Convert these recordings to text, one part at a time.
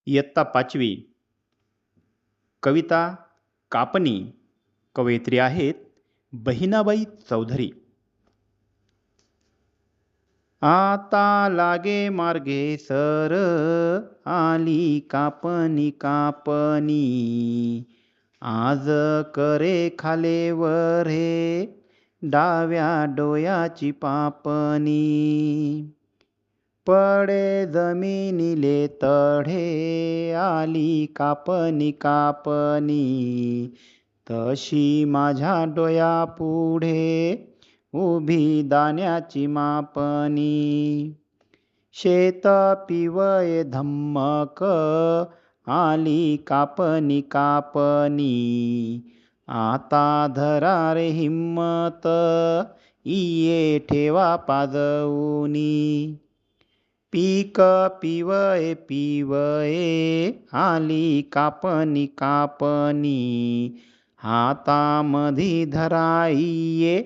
इयत्ता 5वी. कविता कापणी. कवयित्री आहेत बहिणाबाई चौधरी. आता लागे मार्गे सर, आली कापणी कापणी. आज करे खाले वरे, डाव्या डोयाची पापणी. पडे जमिनीले तढे, आली कापणी कापणी. तशी माझ्या डोया पुढे, उभी दाण्याची मापणी. शेत पिवळे धम्मक, आली कापणी कापणी. आता धरा रे हिम्मत, इये ठेवा पाजवूनी. पीक पिवळे पिवळे, आली कापणी कापणी. हातामधी धराइये,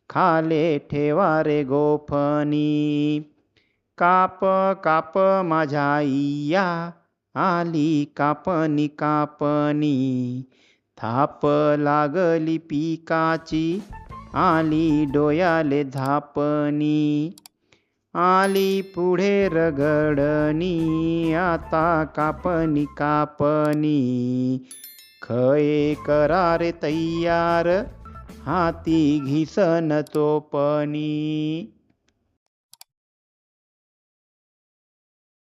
खाले ठेवा रे गोफणी. काप काप माझ्या इया, आली कापणी कापणी. थाप लागली पिकाची, आली डोयाले झापणी. आली पुढे रगडणी, आता कापणी कापणी. खये करा रे तय्यार, हाती घिसन चोपणी.